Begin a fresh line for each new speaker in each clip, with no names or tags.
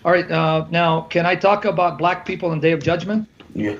All right. Now, can I talk about black people in Day of Judgment?
Yeah.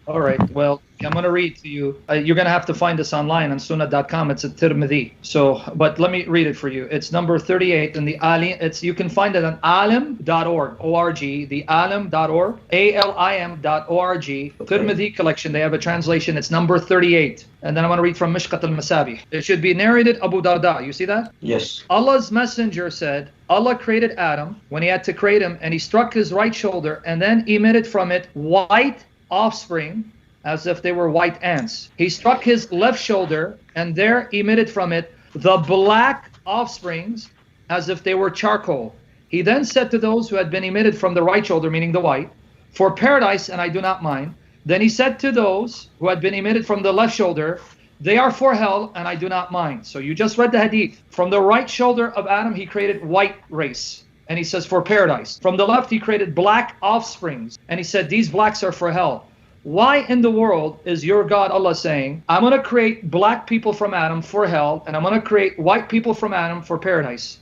All right. Well, I'm going to read to you. You're going to have to find this online on sunnah.com. It's a Tirmidhi. So, but let me read it for you. It's number 38 in the Alim. You can find it on alim.org, O-R-G, the alim.org, A-L-I-M.org, Tirmidhi collection. They have a translation. It's number 38. And then I'm going to read from Mishkat al-Masabih. It should be narrated Abu Darda. You see that?
Yes.
Allah's messenger said, Allah created Adam when he had to create him, and he struck his right shoulder and then emitted from it white offspring as if they were white ants. He struck his left shoulder and there emitted from it the black offsprings as if they were charcoal. He then said to those who had been emitted from the right shoulder, meaning the white, for paradise and I do not mind. Then he said to those who had been emitted from the left shoulder, they are for hell and I do not mind. So you just read the hadith. From the right shoulder of Adam he created white race. And he says for paradise. From the left he created black offsprings. And he said these blacks are for hell. Why in the world is your God Allah saying, I'm going to create black people from Adam for hell, and I'm going to create white people from Adam for paradise?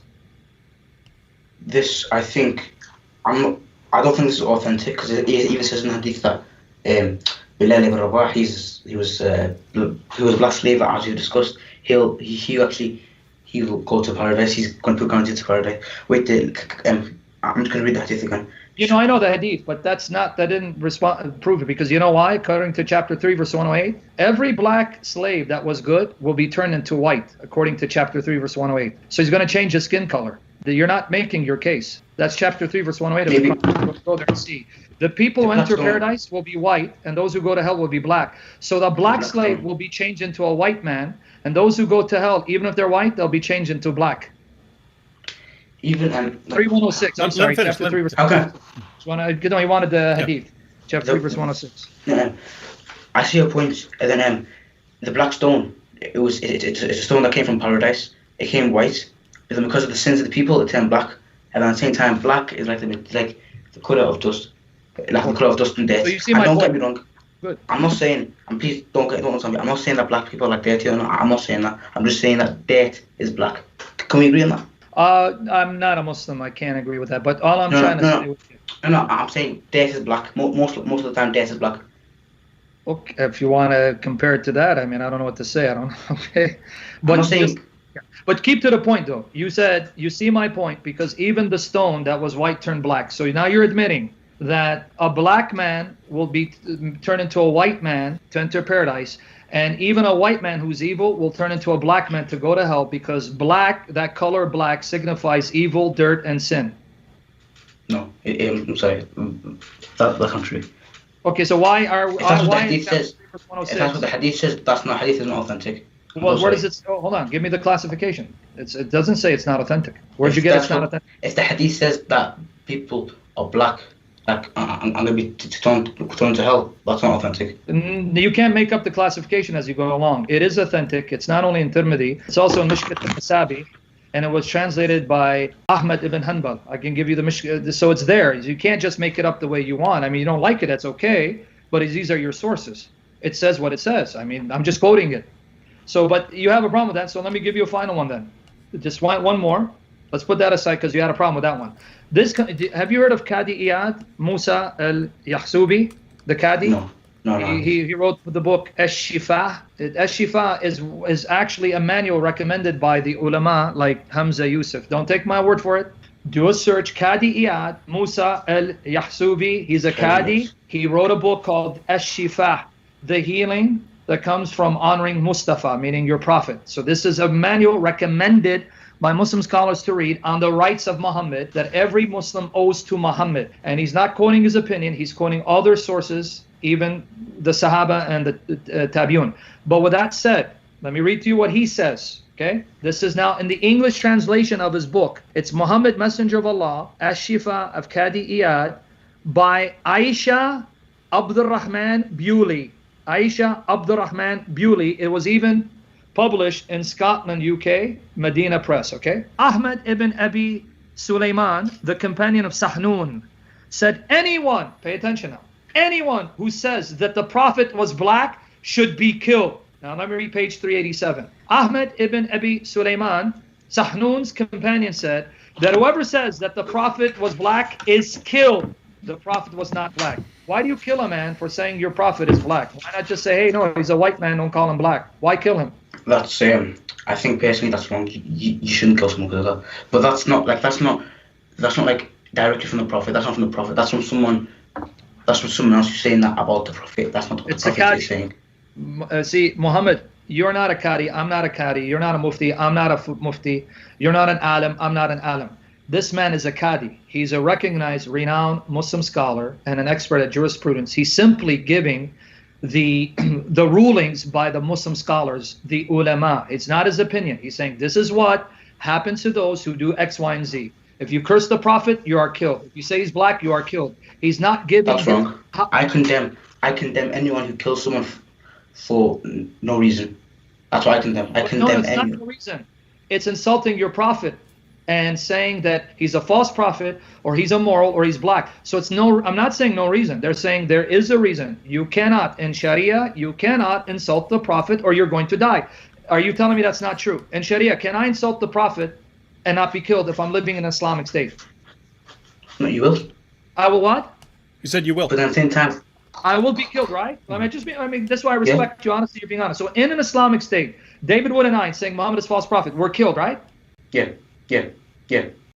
This, I think, I don't think this is authentic, because it even says in the hadith that Bilal ibn Rabah, he was a black slave, as you discussed. He'll go to paradise. He's going to be granted to paradise. Wait, I'm just going to read the hadith again.
You know, I know the hadith, but that didn't prove it, because you know why? According to chapter 3, verse 108, every black slave that was good will be turned into white, according to chapter 3, verse 108. So he's going to change his skin color. You're not making your case. That's chapter 3, verse 108. Of the Quran. Go there and see. The people who enter paradise will be white, and those who go to hell will be black. So the black slave will be changed into a white man, and those who go to hell, even if they're white, they'll be changed into black.
Even
3106. I'm sorry, chapter 3, verse 106. He wanted the hadith. Chapter 3, verse 106.
I see your point. And then the black stone, it's a stone that came from paradise. It came white, but then because of the sins of the people, it turned black. And at the same time, black is like the colour of dust, like the colour of dust and death.
So you see my
don't
point.
get me wrong.
Good.
I'm not saying, and please don't understand me. I'm not saying that black people are like dirty. I'm not saying that. I'm just saying that dirt is black. Can we agree on that?
I'm not a Muslim. I can't agree with that. But all I'm trying to say with you.
No, I'm saying dirt is black. Most of the time, dirt is black.
Okay, if you want to compare it to that, I mean, I don't know what to say. I don't know. Okay, but
I'm not saying.
But keep to the point, though. You said, you see my point, because even the stone that was white turned black. So now you're admitting that a black man will be turned into a white man to enter paradise. And even a white man who's evil will turn into a black man to go to hell, because black, that color black, signifies evil, dirt, and sin.
No, I'm sorry. That's not true.
Okay, so why are...
If that's what the hadith
says,
if that's what the hadith says, that's not hadith, is not authentic.
Well, where does it... Oh, hold on. Give me the classification. It doesn't say it's not authentic. Where'd you get it's not authentic?
If the hadith says that people are black, like, I'm going to be thrown to hell, that's not authentic.
You can't make up the classification as you go along. It is authentic. It's not only in Tirmidhi. It's also in Mishkat al-Masabi. And it was translated by Ahmad ibn Hanbal. I can give you the Mishkat. So it's there. You can't just make it up the way you want. I mean, you don't like it, that's okay. But these are your sources. It says what it says. I mean, I'm just quoting it. So, but you have a problem with that, so let me give you a final one then. Just one more. Let's put that aside because you had a problem with that one. Have you heard of Qadi Iyad, Musa al-Yahsubi, the Qadi?
No.
He wrote the book Ash-Shifa. Ash-Shifa is actually a manual recommended by the ulama like Hamza Yusuf. Don't take my word for it. Do a search, Qadi Iyad, Musa al-Yahsubi. He's a Qadi. He wrote a book called Ash-Shifa, the healing that comes from honoring Mustafa, meaning your prophet. So this is a manual recommended by Muslim scholars to read on the rights of Muhammad that every Muslim owes to Muhammad. And he's not quoting his opinion, he's quoting other sources, even the Sahaba and the Tabi'un. But with that said, let me read to you what he says. Okay, this is now in the English translation of his book. It's Muhammad, Messenger of Allah, Ash-Shifa of Qadi Iyad, by Aisha Abdurrahman Bewley. Aisha Abdurrahman Bewley. It was even published in Scotland, UK, Medina Press, okay? Ahmad ibn Abi Sulaiman, the companion of Shamoun, said anyone, pay attention now, anyone who says that the Prophet was black should be killed. Now let me read page 387. Ahmad ibn Abi Sulaiman, Shamoun's companion, said, that whoever says that the Prophet was black is killed. The Prophet was not black. Why do you kill a man for saying your Prophet is black? Why not just say, hey, no, he's a white man, don't call him black? Why kill him?
That's I think personally that's wrong. You shouldn't kill someone because of that. But that's not like directly from the Prophet. That's not from the Prophet. That's from someone. That's from someone else who's saying that about the Prophet. That's not what the Prophet is saying.
See, Muhammad, you're not a Qadi. I'm not a Qadi. You're not a Mufti. I'm not a Mufti. You're not an Alim. I'm not an Alim. This man is a Qadi. He's a recognized, renowned Muslim scholar and an expert at jurisprudence. He's simply giving the rulings by the Muslim scholars, the ulama. It's not his opinion. He's saying this is what happens to those who do X, Y, and Z. If you curse the Prophet, you are killed. If you say he's black, you are killed. He's not giving.
That's wrong. I condemn anyone who kills someone for no reason. That's what I condemn. I condemn anyone.
No, it's not no reason. It's insulting your Prophet and saying that he's a false prophet or he's immoral or he's black. So it's no. I'm not saying no reason. They're saying there is a reason. You cannot in Sharia. You cannot insult the Prophet or you're going to die. Are you telling me that's not true? In Sharia, can I insult the Prophet and not be killed if I'm living in an Islamic state?
No, you will.
I will what?
You said you will.
But at the same time,
I will be killed, right? I mean, that's why I respect you. Honestly, you're being honest. So in an Islamic state, David Wood and I saying Muhammad is false prophet, we're killed, right?
Yeah.